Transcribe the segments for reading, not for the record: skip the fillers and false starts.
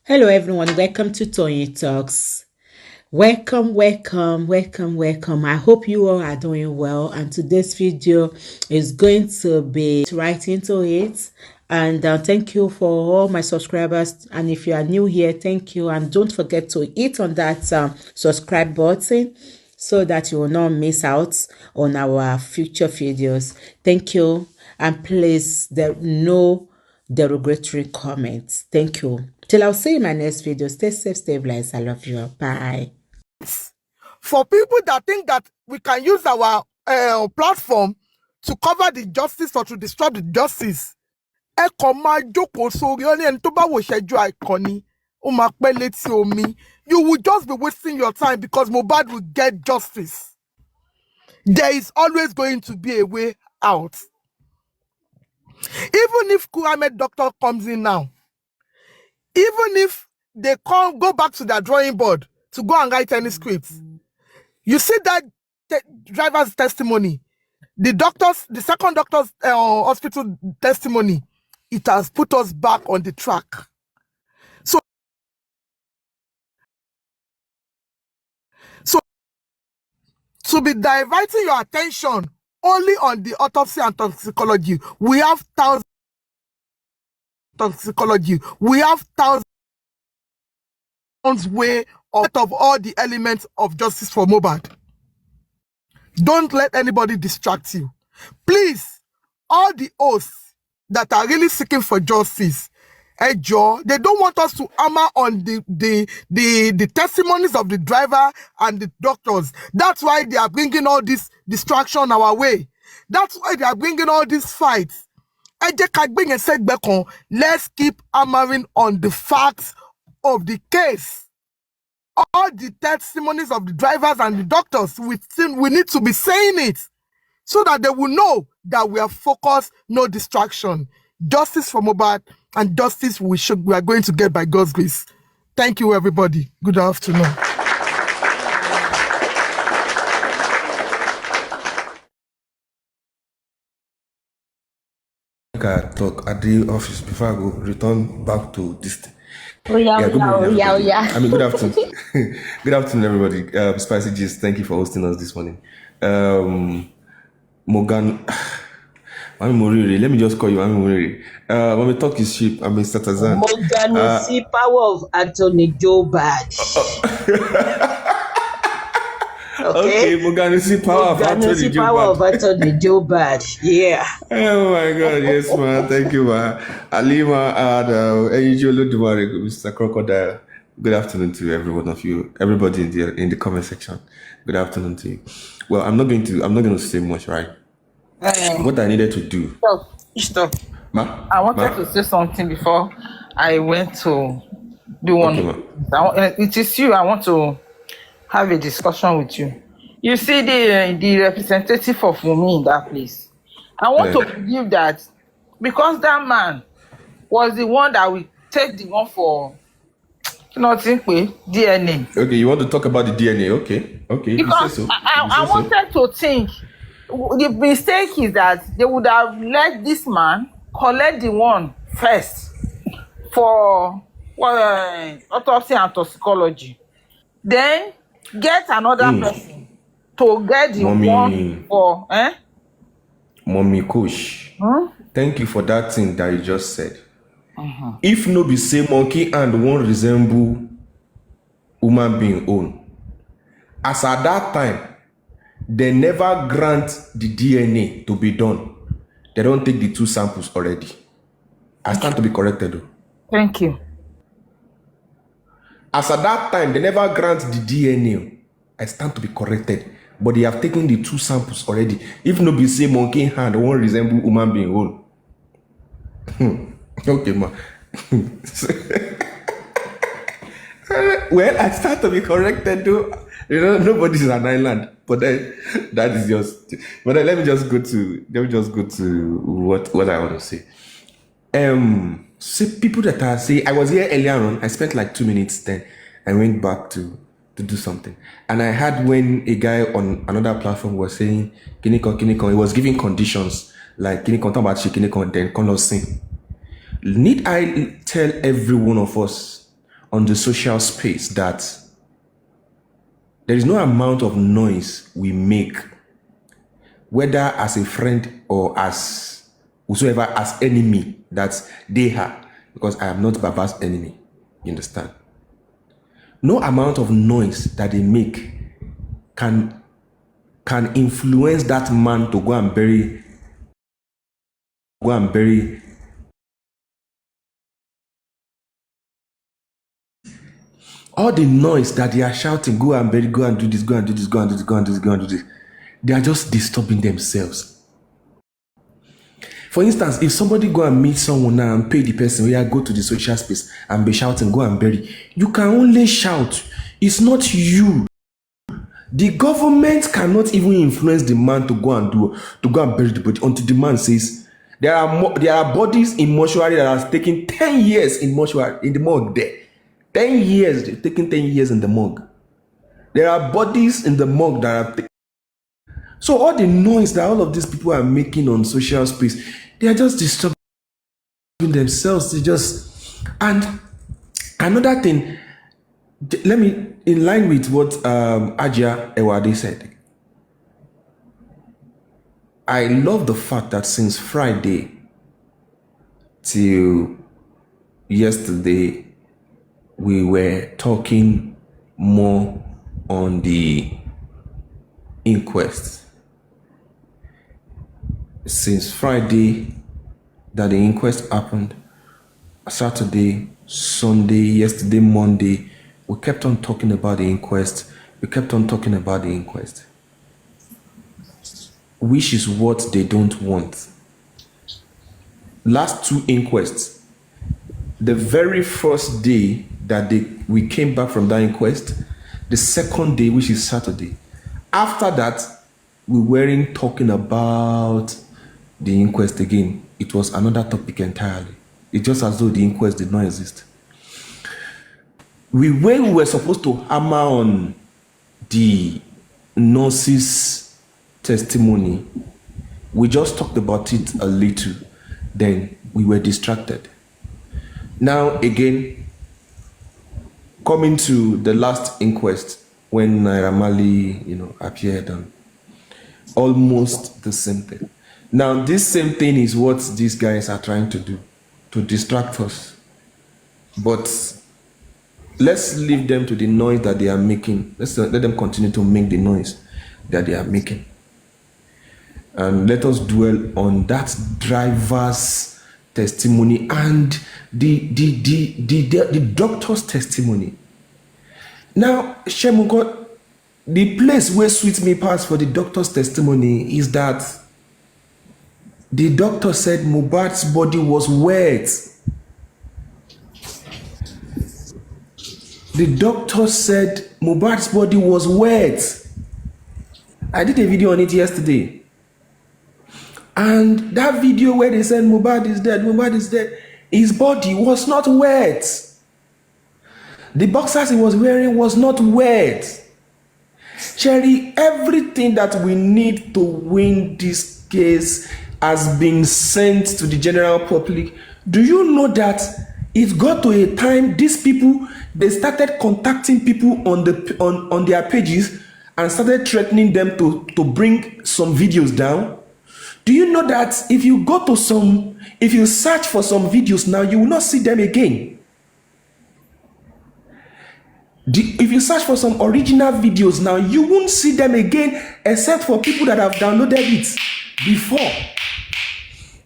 Hello everyone, welcome to Tony Talks. Welcome. I hope you all are doing well, and today's video is going to be right into it. And thank you for all my subscribers, and if you are new here, thank you, and don't forget to hit on that subscribe button so that you will not miss out on our future videos. Thank you, and please no derogatory comments. Thank you. Till I'll see you in my next video. Stay safe, stay blessed. I love you. Bye. For people that think that we can use our platform to cover the justice or to disrupt the justice, ẹ kàn máa jókòó sórí ọ ní ẹni tó bá wò ṣẹ́jú àìkọ́ni ó máa pẹ́ létí omi. You will just be wasting your time because Mohbad will get justice. There is always going to be a way out. Even if Kuhamed doctor comes in now, even if they can't go back to their drawing board to go and write any scripts, you see that driver's testimony, the second doctor's hospital testimony, it has put us back on the track. So to be diverting your attention only on the autopsy and toxicology, we have thousands way of all the elements of justice for Mohbad. Don't let anybody distract you. Please, all the hosts that are really seeking for justice, they don't want us to hammer on the testimonies of the driver and the doctors. That's why they are bringing all this distraction our way. That's why they are bringing all these fights. Let's keep hammering on the facts of the case. All the testimonies of the drivers and the doctors, we need to be saying it so that they will know that we are focused, no distraction. Justice for Mohbad, and justice we are going to get by God's grace. Thank you, everybody. Good afternoon. I talk at the office before I go return back to this thing. Good morning. I mean, good afternoon. Good afternoon, everybody. Spicy Gist, thank you for hosting us this morning. Morgan, Mami Moriri, let me just call you Mami Moriri. When we talk his sheep, I mean, Statazan. Morgan, see power of Anthony Joe Bad. Okay, Morgan, see power of Anthony Joe Bad. Yeah. Oh my God, yes, man. Thank you, man. Alima and Mr. Crocodile. Good afternoon to every one of you, everybody in the comment section. Good afternoon to you. Well, I'm not going to say much, right? What I needed to do. Stop. Ma? I wanted to say something before I went to do one. Okay, it is you. I want to have a discussion with you. You see the representative of Wunmi in that place. I want to believe that because that man was the one that will take the one for DNA. Okay, you want to talk about the DNA? Okay. Because you say so. I wanted to think the mistake is that they would have let this man collect the one first for autopsy and toxicology, then get another person to get the one for Mommy Coach, thank you for that thing that you just said. If no be say monkey and won't resemble human being own, as at that time they never grant the DNA to be done. They don't take the two samples already. I stand to be corrected though. Thank you. As at that time, they never grant the DNA. I stand to be corrected. But they have taken the two samples already. If no be say monkey hand won't resemble human being whole. Okay, ma. Well, I start to be corrected though. Nobody's an island. But then that is just. But then let me just go to what I want to say. See people that are say I was here earlier on. I spent like 2 minutes. Then I went back to do something, and I heard when a guy on another platform was saying Kinikon. He was giving conditions like Kinikon talk about Kinikon then cannot sing. Need I tell every one of us on the social space that there is no amount of noise we make, whether as a friend or as whosoever, as enemy, that they have, because I am not Baba's enemy. You understand? No amount of noise that they make can influence that man to go and bury all the noise that they are shouting, go and bury, go and do this, go and do this, go and do this, go and do this, go and do this. They are just disturbing themselves. For instance, if somebody go and meet someone now and pay the person, where go to the social space and be shouting, go and bury, you can only shout. It's not you. The government cannot even influence the man to go and bury the body until the man says there are bodies in mortuary that are taking 10 years in mortuary, in the morgue there. 10 years, they're taking 10 years in the morgue. There are bodies in the morgue that are so all the noise that all of these people are making on social space, they are just disturbing themselves. And another thing, let me, in line with what Aja Ewade said, I love the fact that since Friday till yesterday, we were talking more on the inquest. Since Friday that the inquest happened, Saturday, Sunday, yesterday, Monday, we kept on talking about the inquest. Which is what they don't want. Last two inquests, the very first day that we came back from that inquest, the second day, which is Saturday. After that, we weren't talking about the inquest again. It was another topic entirely. It's just as though the inquest did not exist. We were supposed to hammer on the nurse's testimony. We just talked about it a little, then we were distracted. Now again, coming to the last inquest, when Naira Marley, appeared on, almost the same thing. Now this same thing is what these guys are trying to do, to distract us. But let's leave them to the noise that they are making. Let them continue to make the noise that they are making. And let us dwell on that driver's testimony and the doctor's testimony. Now, Shemugo, the place where sweet me pass for the doctor's testimony is that the doctor said Mohbad's body was wet. The doctor said Mohbad's body was wet. I did a video on it yesterday. And that video where they said Mohbad is dead, his body was not wet. The boxers he was wearing was not wet. Cherry, everything that we need to win this case has been sent to the general public. Do you know that it got to a time these people, they started contacting people on their pages and started threatening them to bring some videos down? Do you know that if you search for some videos now, you will not see them again? If you search for some original videos now, you won't see them again, except for people that have downloaded it before.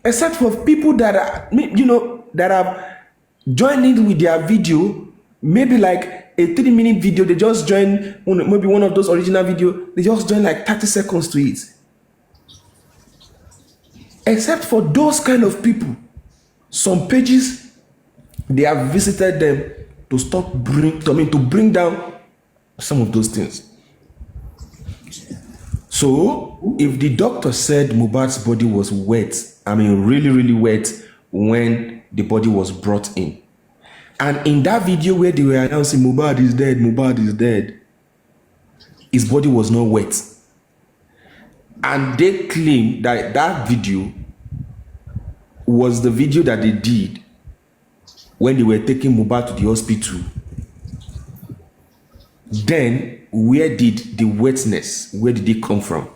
Except for people that are, that have joined in with their video, maybe like a 3-minute video, they just join, maybe one of those original video, they just join like 30 seconds to it. Except for those kind of people, some pages, they have visited them to bring down some of those things. So, if the doctor said Mohbad's body was wet, really, really wet, when the body was brought in, and in that video where they were announcing Mohbad is dead, his body was not wet. And they claim that that video was the video that they did when they were taking Mohbad to the hospital Then, where did it come from?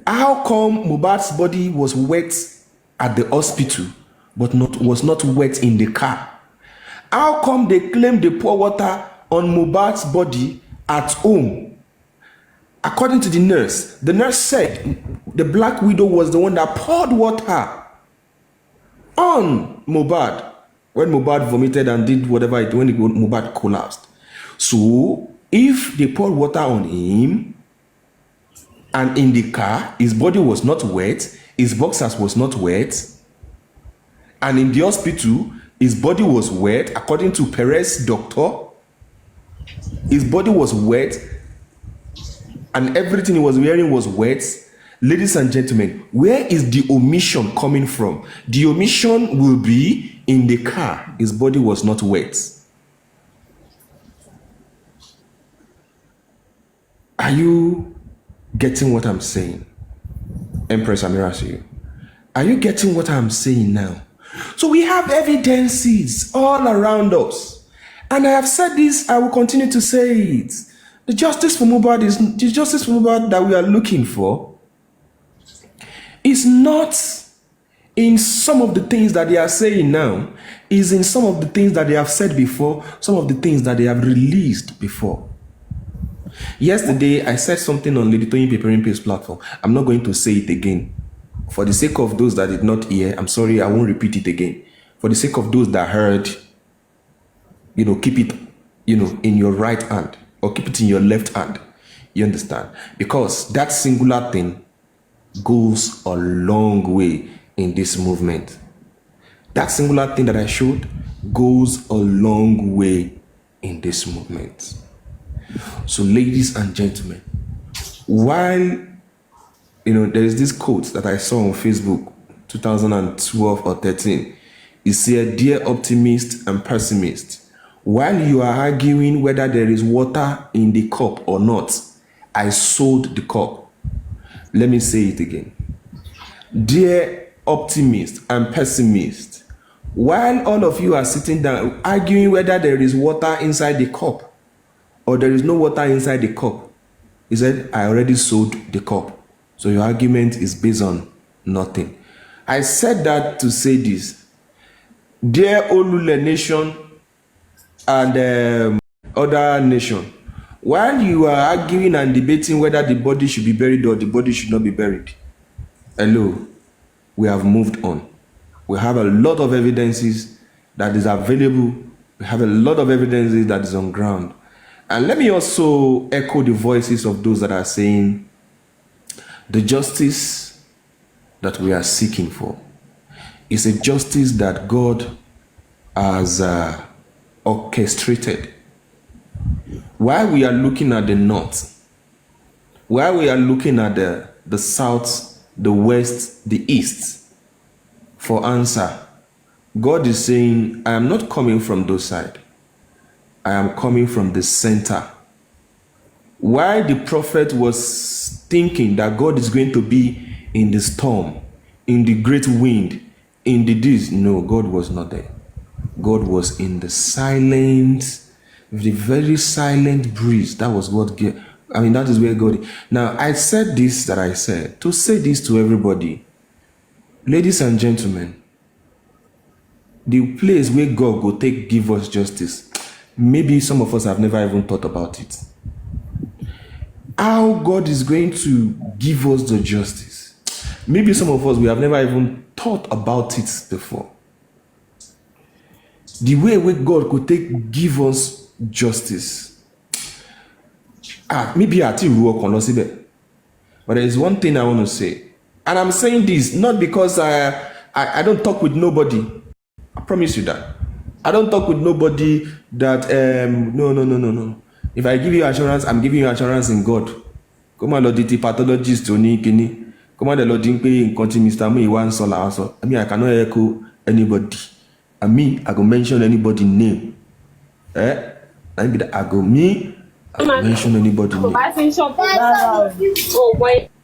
How come Mohbad's body was wet at the hospital, but was not wet in the car? How come they claim they pour water on Mohbad's body at home? According to the nurse said the Black Widow was the one that poured water on Mohbad when Mohbad vomited and did whatever it when Mohbad collapsed. So if they poured water on him and in the car, his body was not wet, his boxers was not wet, and in the hospital, his body was wet, according to Perez doctor, his body was wet, and everything he was wearing was wet. Ladies and gentlemen, where is the omission coming from? The omission will be in the car. His body was not wet. Are you getting what I'm saying? Empress Amira, are you getting what I'm saying now? So we have evidences all around us. And I have said this, I will continue to say it. The justice for Mohbad that we are looking for is not in some of the things that they are saying now, is in some of the things that they have said before, some of the things that they have released before. Yesterday, I said something on Lady Toyin Peperimpe's platform. I'm not going to say it again. For the sake of those that did not hear, I'm sorry, I won't repeat it again. For the sake of those that heard, keep it, in your right hand or keep it in your left hand. You understand? Because that singular thing goes a long way in this movement. That singular thing that I showed goes a long way in this movement. So, ladies and gentlemen, while there is this quote that I saw on Facebook, 2012 or 13. It said, "Dear optimist and pessimist, while you are arguing whether there is water in the cup or not, I sold the cup." Let me say it again. Dear optimist and pessimist, while all of you are sitting down arguing whether there is water inside the cup or there is no water inside the cup, he said, "I already sold the cup. So your argument is based on nothing." I said that to say this. Dear Olule nation and other nation, while you are arguing and debating whether the body should be buried or the body should not be buried, hello, we have moved on. We have a lot of evidences that is available. We have a lot of evidences that is on ground. And let me also echo the voices of those that are saying the justice that we are seeking for is a justice that God has orchestrated. While we are looking at the north, while we are looking at the south, the west, the east for answer, God is saying, I am not coming from those sides. I am coming from the center. While the prophet was thinking that God is going to be in the storm, in the great wind, in the this, no, God was not there. God was in the silent, the very silent breeze. That was what, that is where God is. Now, I said this that I said, to say this to everybody. Ladies and gentlemen, the place where God will give us justice, maybe some of us have never even thought about it. How God is going to give us the justice. Maybe some of us, we have never even thought about it before. The way where God could give us justice. Maybe I think we work on us. But there is one thing I want to say. And I'm saying this not because I don't talk with nobody. I promise you that. I don't talk with nobody that, no. If I give you assurance, I'm giving you assurance in God. Come on, Lord, the pathologist, Tony, Kenny. Come on, the Lord, in continue, Mr. Muyiwa, Sola, also. I cannot echo anybody. I go mention anybody's name. I go mention anybody's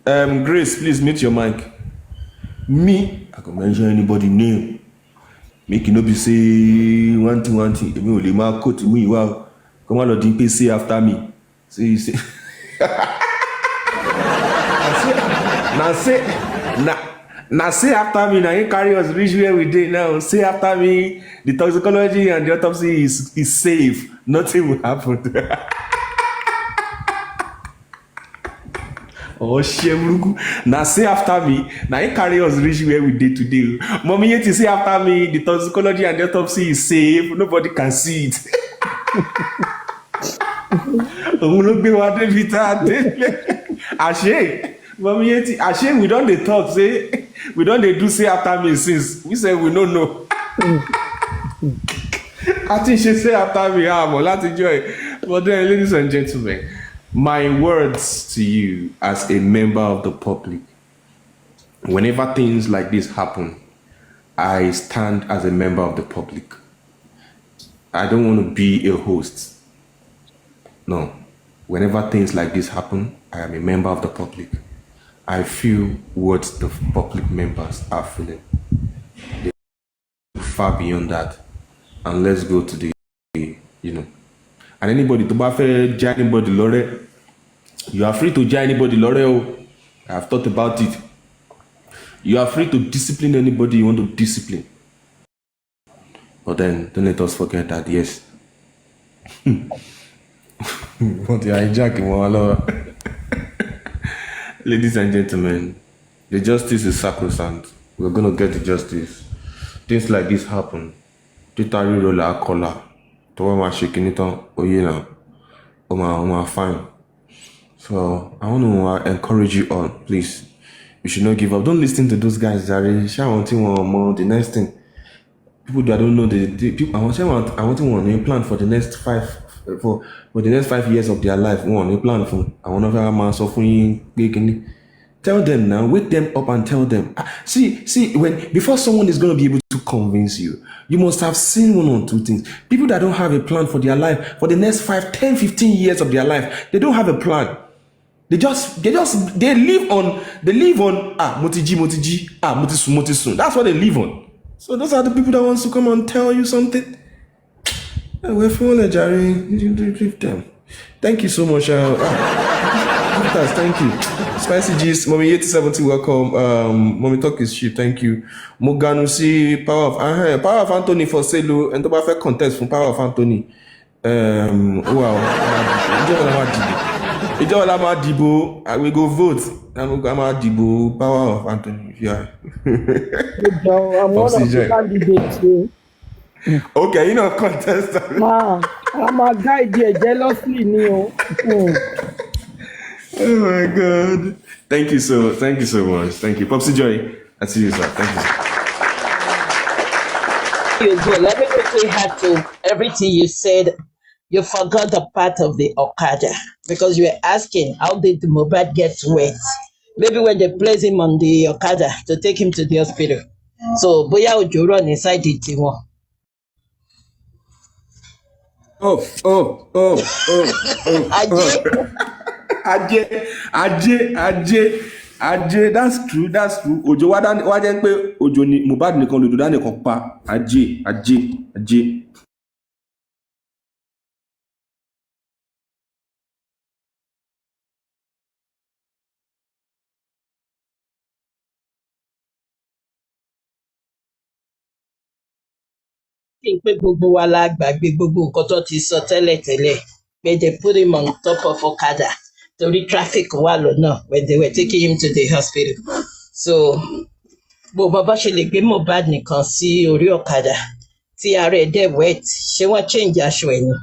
name. Grace, please mute your mic. I go mention anybody's name. Make you no be say one thing. Èmi ò lè máa quote Muyiwa. Come on, Lord, you say after me. Say. Now say after me. Now you carry us reach where we did now. Say after me. The toxicology and the autopsy is safe. Nothing will happen. Oh, shame. Now say after me. Now you carry us reach where we did today. Mommy, yet you say after me. The toxicology and the autopsy is safe. Nobody can see it. Ashe, we don't dey talk, say we don't dey do say after me since. We say we don't know. I think she say after me, but let's enjoy. But then, ladies and gentlemen, my words to you as a member of the public. Whenever things like this happen, I stand as a member of the public. I don't want to be a host. No. Whenever things like this happen, I am a member of the public. I feel what the public members are feeling. They're far beyond that. And let's go to the, And anybody, to judge anybody, Lore, you are free to judge anybody, Lore. I have thought about it. You are free to discipline anybody you want to discipline. But then, don't let us forget that, yes. What you are hijacking, Ladies and gentlemen, the justice is sacrosanct. We're gonna get the justice. Things like this happen. Totally roll our collar. To my shaking it on, fine. So I want to encourage you all, please. You should not give up. Don't listen to those guys that are the next thing. People that don't know the people. I want to plan for the next 5 years of their life. One plan for. I want to man suffering. Tell them now. Wake them up and tell them. See. Before someone is going to be able to convince you, you must have seen one or two things. People that don't have a plan for their life for the next 5, 10, 15 years of their life, they don't have a plan. They live on motiji. That's what they live on. So those are the people that wants to come and tell you something. We're full, Jerry. You leave them. Thank you so much. Thank you. Spicy G's, Mommy 8070, welcome. Mommy Talk is shit, thank you. Moganusi, Power of Anthony for Selu, and the perfect contest from Power of Anthony. Wow. I will go vote. I'm Dibo, Power of Anthony. Yeah. I'm one of the candidates. Okay, you know contest. I'm a guy there jealously, Neo. Oh my God! Thank you so much. Thank you, Popsy Joy. I see you, sir. Thank You go. Let me quickly add to everything you said. You forgot the part of the Okada because you were asking how did the Mohbad get wet? Maybe when they place him on the Okada to take him to the hospital. So boya ojo run inside the tiwọn. Ajé, that's true. Ojo wá jẹ́ pé Ojo ni Mohbad nìkan lòdò dá nìkan pa. Ajé. Pé gbogbo wa la gbàgbé gbogbo nǹkan tó ti sọ tẹ́lẹ̀tẹ́lẹ̀ pé they put him on top of Okada torí traffic wà lọ́nà when they were taking him to the hospital. So bó bàbá ṣe lè gbé Mohbad nìkan sí orí Okada tí ara ẹ̀ dẹ̀ wet ṣé wọ́n change aṣọ ẹ̀ ni.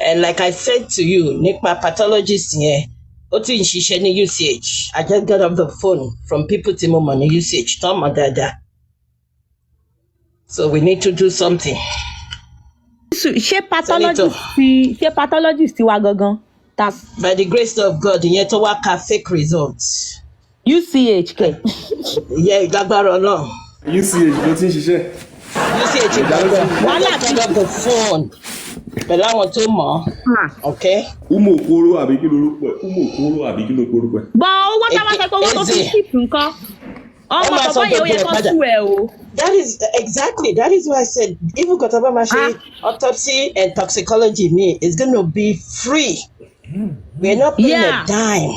And like I said to you nípa pathologist yẹn ó ti ń ṣiṣẹ́ ní UCH. I just got off the phone from people tí mo mọ̀ ní UCH tán mọ̀ dáadáa. So we need to do something. Ṣé pathologist wa gangan? By the grace of God, ìyẹn tó wá ka fake results. UCH kẹ. Yeah, ìdágbára náà. UCH ló ti ń ṣiṣẹ́. UCH ìdágbára. Wàhálà ti lọ the phone. Pẹ̀lú àwọn tó mọ̀. Okay. Umo Okoro àbí kí lorúkọ ẹ̀. Bọ̀ owó táwọn ṣe kó owó tó fi ṣíìpù nǹkan. ọmọ bàbá yẹn ó yẹ kán sú ẹ o. That is exactly. That is why I said even Kotaba Mashi autopsy and toxicology me is going to be free. We're not paying a dime.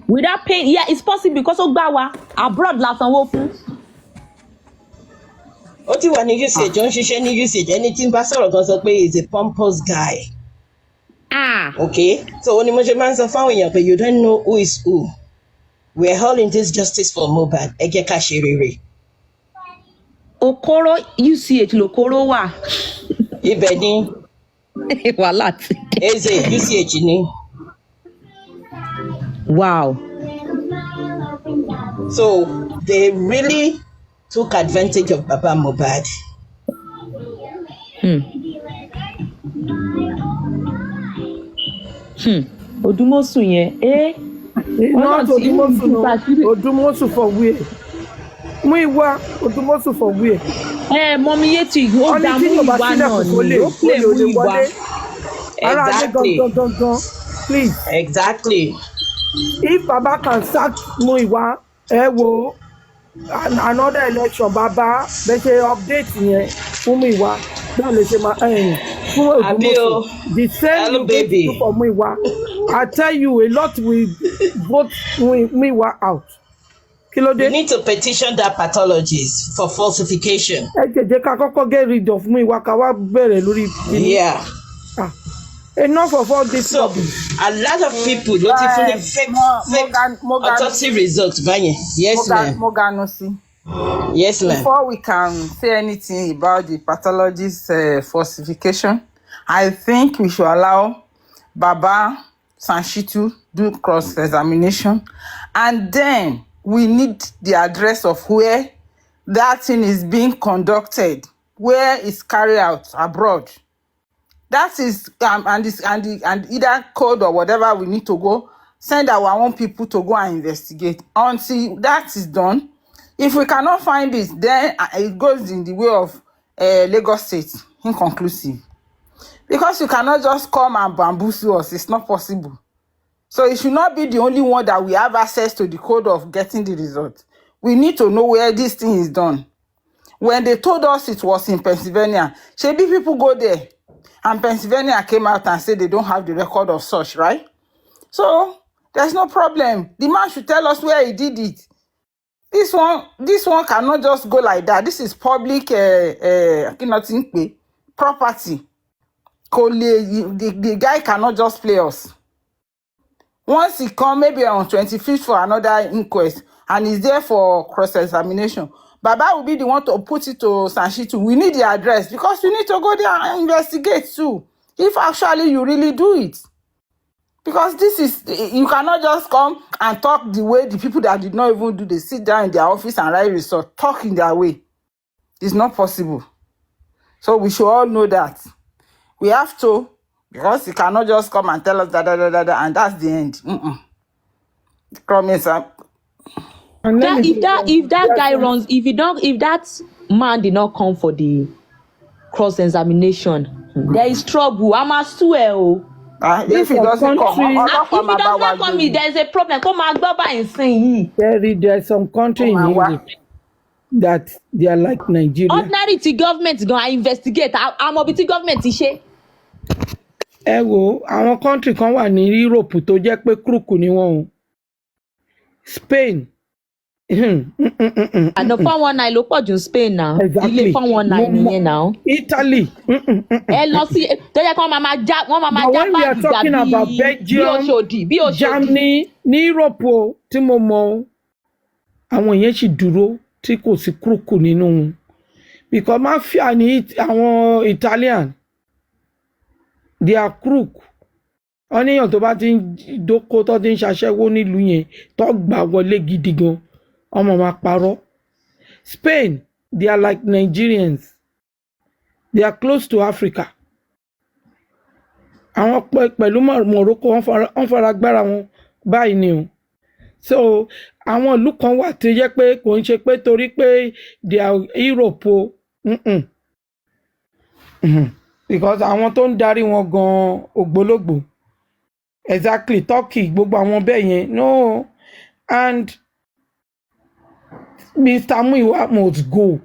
Without paying, it's possible because ó gbà wá abroad la sanwó fún. Ó ti wà ní usage, ó ń ṣiṣẹ́ ní usage. Ẹni tí ń bá sọ̀rọ̀ kan sọ pé he is a pompous guy. Okay, so when you sọ fáwọn èèyàn pé you don't know who is who. We're all in this justice for Mohbad. Ẹ jẹ́ ká ṣe rere. Okoro UCH lókòrò wà. Ibẹ̀ ni. Wàhálà tí. Eze UCH ni. Wow. So they really took advantage of Baba Mohbad. Odumosu yẹn. Not Odumosu, no. Odumosu for where? Muyiwa, Odumosu for where? Mọ́mí Yétí ó dá Muyiwa náà ni ó play Muyiwa. Exactly. Please. Exactly. If Baba can sack Muyiwa, another election, Baba, they say update yẹn fún Muyiwa. Now they say fún Odumosu. The same you get to do for Muyiwa. I tell you, a lot will vote Muyiwa out. We need to petition that pathologies for falsification. Get rid of Muyiwa. Yeah. Enough of all this. So, a lot of people notify fake autopsy results. Yes, ma'am. Yes, ma'am. Before we can say anything about the pathologist falsification, I think we should allow Baba Sanshitu do cross-examination, and then we need the address of where that thing is being conducted, where it's carried out abroad. That is and either code or whatever we need to go send our own people to go and investigate. Until that is done, if we cannot find it, then it goes in the way of Lagos State, inconclusive. Because you cannot just come and bamboozle us. It's not possible. So it should not be the only one that we have access to the code of getting the result. We need to know where this thing is done. When they told us it was in Pennsylvania, maybe people go there, and Pennsylvania came out and said they don't have the record of such, right? So there's no problem. The man should tell us where he did it. This one cannot just go like that. This is public property. The guy cannot just play us. Once he come maybe on 25th for another inquest and is there for cross-examination, Baba will be the one to put it to Sanshitu. We need the address because we need to go there and investigate too. If actually you really do it. Because this is, you cannot just come and talk the way the people that did not even do, they sit down in their office and write results, talk in their way. It's not possible. So we should all know that. We have to, because you cannot just come and tell us and that's the end. Promise. If that guy runs, if that man did not come for the cross-examination, there is trouble. I'm a swear. If he doesn't come, there's a problem. Come and go by and say there's some country in Egypt that they are like Nigeria. Ordinary government gonna investigate. I'm a government issue. Àwọn country kan wà ní Europe tó jẹ́ pé crook ni wọ́n o. Spain. Àná 419 ló pọ̀ jù Spain now. Exactly. Ilé 419 nìyẹn now. Italy. Ẹ lọ sí tó jẹ́ kí wọ́n máa já when we are talking about Belgium, Germany, ní Europe o tí mo mọ̀ àwọn yẹn sì dúró tí kò sí crook nínú wọn. Because mafia ni àwọn Italian. They are crook. Ọ̀nìyàn tó bá ti ń dóko tó ti ń ṣaṣẹ́wó nílùú yẹn tó gbà wọlé gidi gan ọmọ máa parọ́. Spain, they are like Nigerians. They are close to Africa. Àwọn pẹ̀lú Morocco wọ́n fara gbára wọn báyìí ni o. So àwọn ìlú kan wà tó jẹ́ pé kò ń ṣe pé torí pé they are Europe o. Because àwọn tó ń darí wọn gan ògbólógbò. Exactly, Turkey, gbogbo àwọn bẹ́ẹ̀ yẹn. No. And Mr. Muyiwa must go.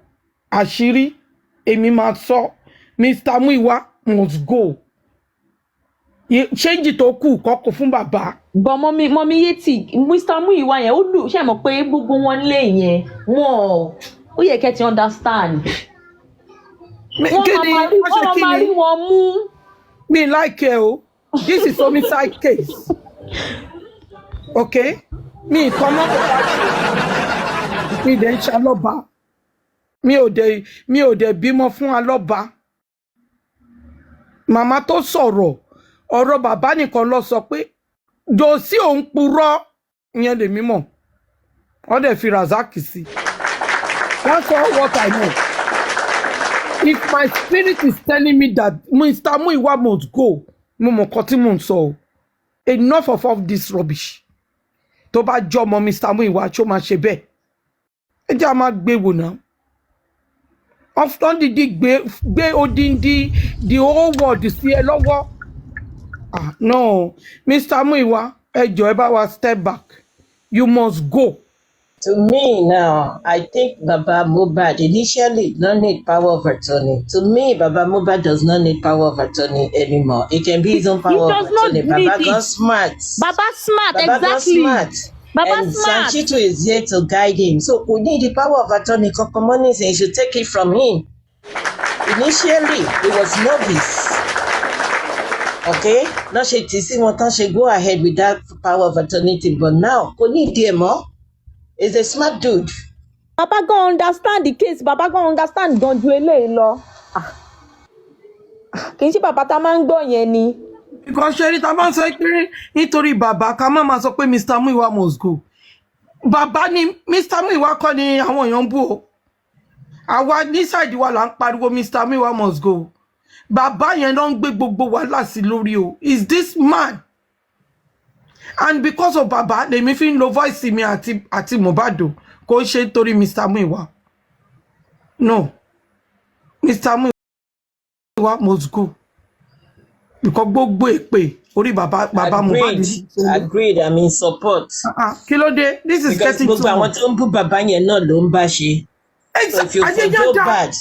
Àṣírí èmi máa sọ. Mr. Muyiwa must go. Change tó kù kọ́kọ́ fún bàbá. But mommy Yeti, Mr. Muyiwa yẹn ó lù ṣe mọ̀ pé gbogbo wọn lé yẹn wọn ó yẹ kẹ́ ti understand. Wọ́n máa rí wọn mú. Me like you. This is homicide case. Okay? Me come on. Me then ṣaloba. Mi ò dé bímọ fún alọ́ba. Màmá tó sọ̀rọ̀ ọ̀rọ̀ bàbá nìkan ló sọ pé Josi òun purọ́ ìyẹn lè mímọ̀. Ó dẹ̀ fi Razak sí. That's all what I know. If my spirit is telling me that Mr. Muyiwa must go, mo mọ̀ nǹkan tí mò ń sọ o. Enough of all this rubbish. Tó bá jọmọ Mr. Muyiwa ṣó máa ṣe bẹ́ẹ̀. Ẹ jẹ́ a máa gbé wò náà. Often didi gbé odindi the whole world sí ẹ lọ́wọ́. No, Mr. Muyiwa, ẹ jọ̀ọ́ ẹ bá wa step back. You must go. To me now, I think Baba Mohbad initially not need power of attorney. To me, Baba Mohbad does not need power of attorney anymore. It can be his own power of attorney. Baba got smart. Baba smart, Baba exactly. got smart. Baba and smart. Sanchito is here to guide him. So we need the power of attorney. Kokomoni says you should take it from him. Initially, he was novice. Okay? Now she go ahead with that power of attorney thing. But now, Koni Diemo is a smart dude. Baba go understand the case. Baba go understand gan ju eléyìí lọ. Kì í ṣe bàbá tá máa ń gbọ́ yẹn ni. Because ṣe rí tá bá ń sọ pé nítorí bàbá ká má máa sọ pé Mr. Muyiwa must go. Bàbá ni Mr. Muyiwa kọ́ ni àwọn èèyàn ń bú o. Àwa ní side wa là ń pariwo Mr. Muyiwa must go. Bàbá yẹn ló ń gbé gbogbo wàhálà sí lórí o. Is this man? And because of Baba, lèmi fi ń lo voice mi àti Mohbad kò ṣe torí Mr. Muyiwa. No. Mr. Muyiwa must go. Because gbogbo èpè orí bàbá Mohbad. Agreed, I'm in support. Kí ló dé? This is because getting too much. Gbogbo àwọn tó ń bú bàbá yẹn náà ló ń bá ṣe. So if you for Joe bad,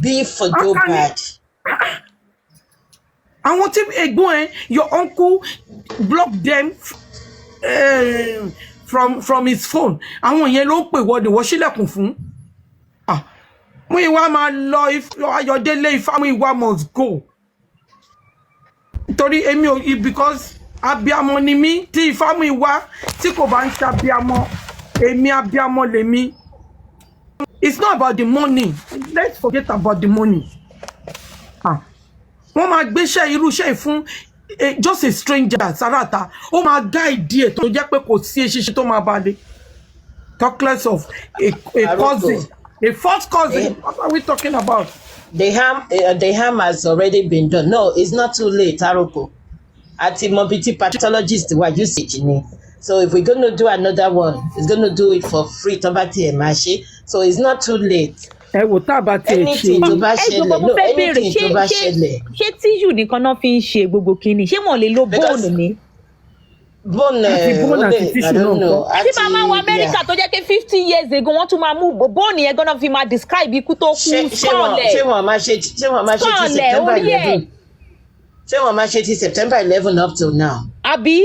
be for Joe bad. I want him again. Your uncle blocked them from his phone. Àwọn yẹn ló pè wọ́n de wọ́n ṣílẹ̀kùn fún. Muyiwa máa lọ Ayọ̀délé Ifá Muyiwa must go. Torí èmi ò because abiyamọ ni mí tí Ifá Muyiwa tí kò bá ń ṣe abiyamọ èmi abiyamọ lèmi. It's not about the money. Let's forget about the money. Wọ́n máa gbéṣẹ́ irúṣẹ́ fún just a stranger Sarata. Ó máa guide ẹ̀ tó jẹ́ pé kò sí eṣiṣẹ́ tó máa bá dé. Talk less of a cousin, a first cousin. What are we talking about? The harm has already been done. No, it's not too late, Aroko. At mobility pathologist were usage ni. So if we're going to do another one, it's going to do it for free. Tobati and Mashi. So it's not too late. Anything tó bá ṣẹlẹ̀, no, anything tó bá ṣẹlẹ̀. Ṣé tíṣù nìkan náà fi ń ṣe gbogbo kínní? Ṣé wọ́n lè lo bóònù ni? Bóònù I don't know. Ṣé màmá wa Amẹ́ríkà tó jẹ́ pé 50 years ago wọ́n tún máa mú bóònù yẹn gan-an fi máa describe ikú tó kú sọ̀lẹ̀. Ṣé wọ́n máa ṣe ti September 11? Ṣé wọ́n máa ṣe ti September 11 up till now? Àbí?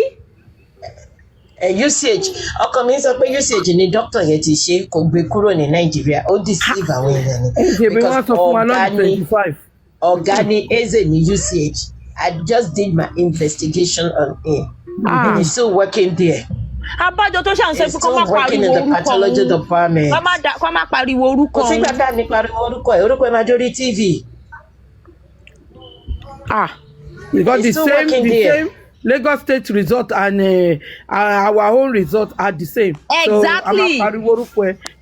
Usage ọkọ mi sọ pé usage ni doctor yẹn ti ṣe kò gbé kúrò ní Nàìjíríà ó deceive àwọn èèyàn ni because ọ̀gá ni Eze ní usage. I just did my investigation on him and he's still working there. Abájọ tó ṣàn ṣe pé kó má pariwo orúkọ kó má pariwo orúkọ. Kò sí gbàgbà ní pariwo orúkọ ẹ̀ máa jórí TV. Because the same Lagos State result and our own result are the same. Exactly. So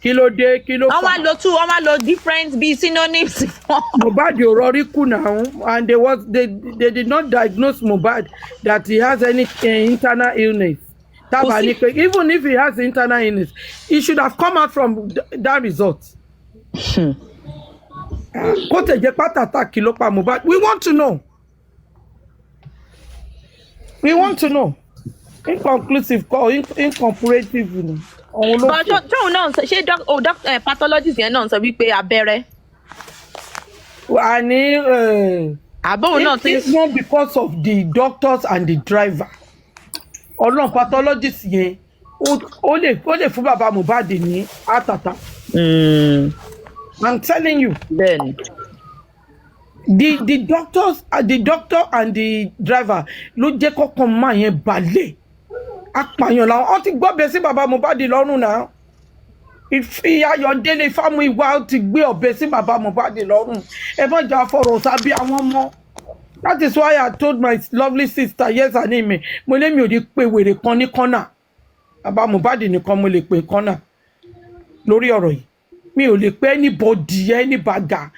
kí ló dé, kí ló fà. Wọ́n máa lo different be synonyms. Mohbad already kú now, and they did not diagnose Mohbad that he has any internal illness. Even if he has internal illness, he should have come out from that result. We want to know. We want to know. Inconclusive call, incomparative. òun ló but fò. tóun náà ṣe pathologist yẹn náà sọ wípé abẹ́rẹ́. Àní àbóun náà ti. it's not because of the doctors and the driver. Ọlọ́run pathologist yẹn ó lè fún bàbá Mohbad ní heart attack. I'm telling you. Bẹ́ẹ̀ni. The doctor and the driver ló jẹ́ kọ́kọ́ máa yẹn balẹ̀. Apààyàn làwọn ó ti gbọ́bẹ̀ sí bàbá Mohbad lọ́rùn náà. Ìfi Ayọ̀délé Fámúyìwá ti gbé ọ̀bẹ sí bàbá Mohbad lọ́rùn. Ẹ má jà fọ̀rọ̀ sábí àwọn ọmọ. That is why I told my lovely sister yes her name. Mo lé mi ò ní pé wèrè kan ní kọ́nà. Bàbá Mohbad nìkan mo lè pè kọ́nà lórí ọ̀rọ̀ yìí. Mi ò lè pè anybody, any bagger.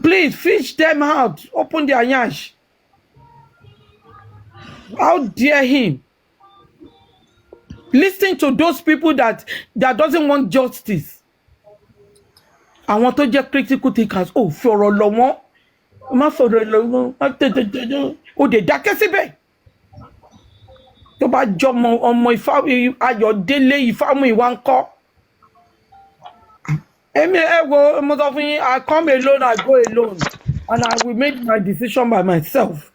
Please fish them out. Open their yansh. How dare him? Listen to those people that doesn't want justice. Àwọn tó jẹ́ critical thinkers. Oh, fọ̀rọ̀ lọ wọ́n. Má fọ̀rọ̀ lọ wọ́n. Ó dé dákẹ́ síbẹ̀. Tó bá jọmọ ọmọ Ayọ̀délé Fámúyìwá ńkọ́. Èmi wo mo sọ fún yín, I come alone, I go alone, and I will make my decision by myself.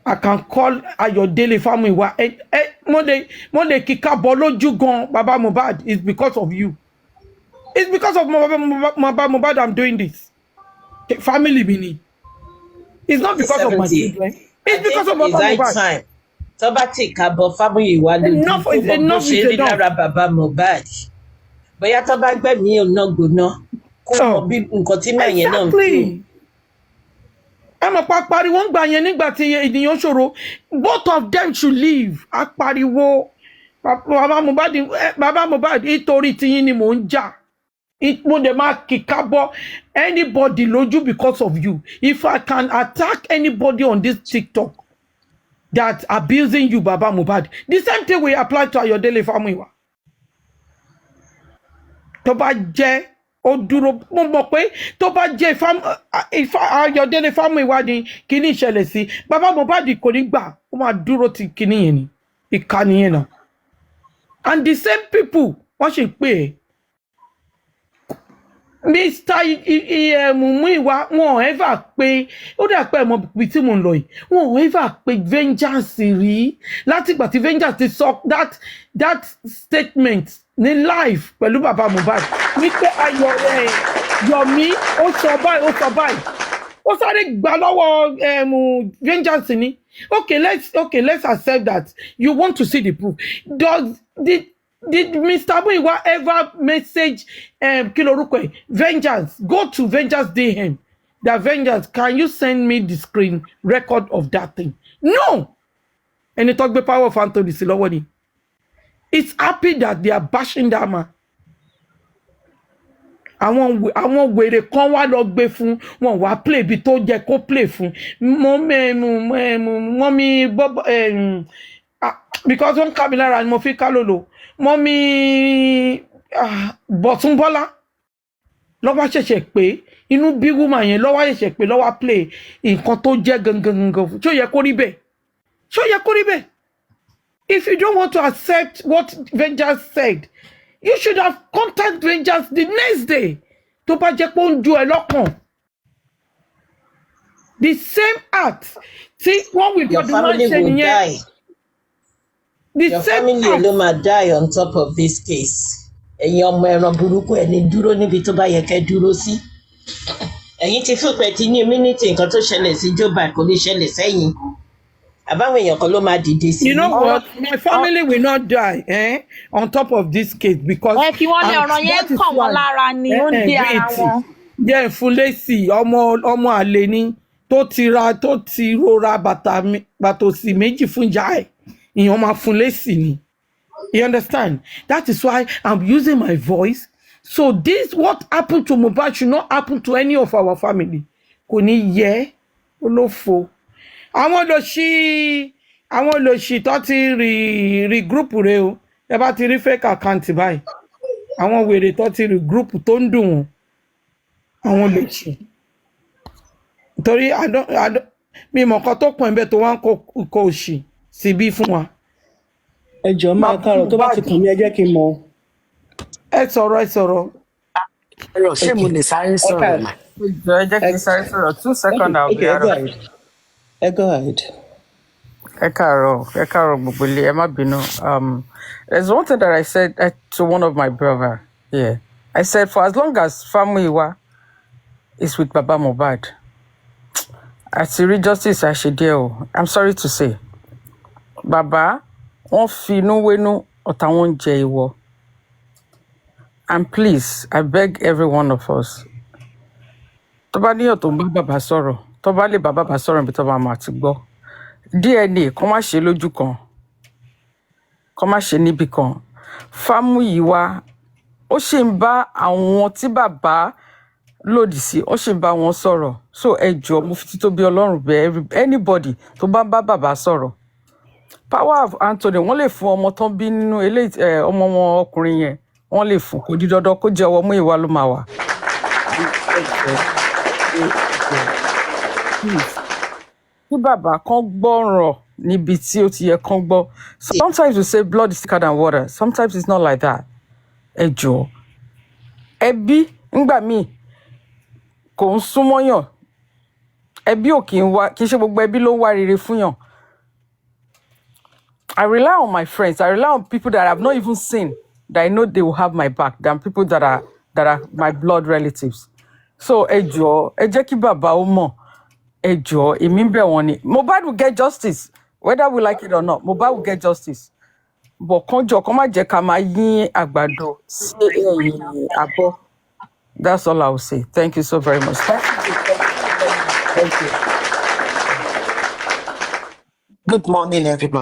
I can call Ayọ̀délé Fámúyìwá. Mo lè kíkà bọ́ lójú gan bàbá Mohbad. It's because of you. It's because of bàbá Mohbad I'm doing this. Family mi ni. It's not because of my children. It's because of bàbá Mohbad. Tó bá ti kàbọ̀ Fámúyìwá lójú tó bọ́ ṣe rí lára bàbá Mohbad. Bóyá tó bá gbẹ̀mí ọ̀nà gbóná kó mọ bí nǹkan tí màá yẹn náà ń fi. Ẹ mọ̀ pa pariwo ń gbà yẹn nígbà tí ènìyàn ṣòro. Both of them should leave. A pariwo bàbá Mohbad nítorí tiyín ni mò ń jà. Mo dẹ̀ máa kíkà bọ́ anybody lójú because of you. If I can attack anybody on this TikTok that abusing you bàbá Mohbad, the same thing will apply to Ayọ̀délé Fámúyìwá. Tó bá jẹ́ ó dúró mo mọ̀ pé tó bá jẹ́ Ayọ̀délé Fámúyìwá ni kíní ìṣẹ̀lẹ̀ sí bàbá Mohbad kò ní gbà ó máa dúró ti kíní yẹn ni ìkànnì yẹn náà. And the same people wọ́n ṣe pé ẹ̀ Mr. Muyiwa wọn ever pé ó dà pé ẹ̀mọ́ bí tí mo ń lọ yìí wọn ever pé vengeance rí látìgbà tí vengeance ti sọ that statement ní life pẹ̀lú bàbá Mohbad wípé Yomi ó sọ báyìí ó sáré gbà lọ́wọ́ vengeance ni. Okay, let's accept that you want to see the proof. Did Mr. Muyiwa ever message Vengeance? Go to Vengeance DM. That Vengeance, can you send me the screen record of that thing? No! And it talk about power of Anthony Silowani. It's happy that they are bashing that man. Àwọn wèrè kan wá lọ gbé fún wọn wá play bí tó jẹ́ kó play fún mọ́mí because wọ́n ká mi lára ni mo fi ká lòlò mọ́mí Bọ̀túnbọ́lá lọ́wọ́ ṣẹ̀ṣẹ̀ pé inú bí woman yẹn lọ́wọ́ ṣẹ̀ṣẹ̀ pé lọ́wọ́ play nǹkan tó jẹ́ gangan ṣó yẹ kó rí bẹ́ẹ̀ if you don't want to accept what Vengeance said you should have contacted Vengeance the next day tó bá jẹ́ pé ó ń ju ẹ lọ́kàn. The same act tí wọ́n wí your family will die. Your family ló máa die on top of this case. Ẹ̀yin ọmọ ẹran burúkú ẹni dúró níbi tó bá yẹ kẹ́ dúró sí. Ẹ̀yin ti fún pẹ̀tì ní immunity nǹkan tó ṣẹlẹ̀ sí Joba kò ní ṣẹlẹ̀ sẹ́yìn. Àbáwọn èèyàn kan ló máa dìde sí. You know what? My family will not die on top of this case because. Ẹ fi wọ́n lé ọ̀rọ̀ yẹn kàn wọ́n lára ni ó ń dé ara wọn. Jẹ́ fún lẹ́sì ọmọ àlè ni tó ti rora bàtòsí méjì fún ìyá ẹ̀. Ìyẹn máa fún lẹ́sì ni. You understand? That is why I'm using my voice. So this what happened to Mohbad should not happen to any of our family. Kò ní yẹ olófo. Àwọn olóṣì tó ti regroup rẹ o. Ẹ bá ti rí fake account báyìí. Àwọn wèrè tó ti regroup tó ń dùn wọn. Àwọn olóṣì. Torí mi mọ̀ kan tó pọ̀ ẹ̀bẹ̀ tó wá ń kọ òṣì síbí fún wa. ẹ jọ̀ọ́ máa kárọ̀ tó bá ti kàn mí ẹ jẹ́ kí n mọ̀. ẹ sọ̀rọ̀. ṣé mo lè sáré sọ̀rọ̀ mà? Ẹ jẹ́ kí n sáré sọ̀rọ̀ 2 seconds I'll be out of it. Go ahead. Ẹ káàárọ̀ gbogbo ilé, ẹ má bínú. There's one thing that I said to one of my brother here. I said for as long as Muyiwa is with Baba Mohbad, àti rí justice àṣedé o. I'm sorry to say. Baba, wọ́n fi inú wénú ọ̀tá wọn jẹ ìwọ. And please, I beg every one of us. Tó bá níyàn tó ń bá bàbá sọ̀rọ̀, tó bá lè bá bàbá sọ̀rọ̀ níbi tó bá máa ti gbọ́. DNA kó má ṣe lójú kan, kó má ṣe níbì kan. Muyiwa ó ṣì ń bá àwọn tí bàbá lòdì sí, ó ṣì ń bá wọn sọ̀rọ̀. So ẹ jọ̀ọ́, mo fi títóbi Ọlọ́run bẹ̀ anybody tó bá bàbá sọ̀rọ̀. Power of Anthony wọ́n lè fún ọmọ tán bí nínú ọmọ wọn ọkùnrin yẹn, wọ́n lè fún, kò di dandan kó jẹ́ ọwọ́ Muyiwa ló máa wà. Kí bàbá kan gbọ́ràn níbi tí ó ti yẹ kán gbọ́. Sometimes we say blood is thicker than water. Sometimes it's not like that. Ẹ jọ̀ọ́. Ẹbí ńgbà míì kò ń súnmọ́yàn. Ẹbí ò kì í ṣe gbogbo ẹbí ló ń wá rere fún yàn. I rely on my friends. I rely on people that I've not even seen, that I know they will have my back, than people that are my blood relatives. So ẹ jọ̀ọ́, ẹ jẹ́ kí bàbá ó mọ̀. Ẹ jọ̀ọ́, èmi ń bẹ̀ wọ́n ni. Mohbad will get justice, whether we like it or not. Mohbad will get justice. But kán má jẹ́ ká máa yín àgbàdo sí ẹ̀yìn abọ́. That's all I will say. Thank you so very much. Thank you. Good morning, everybody.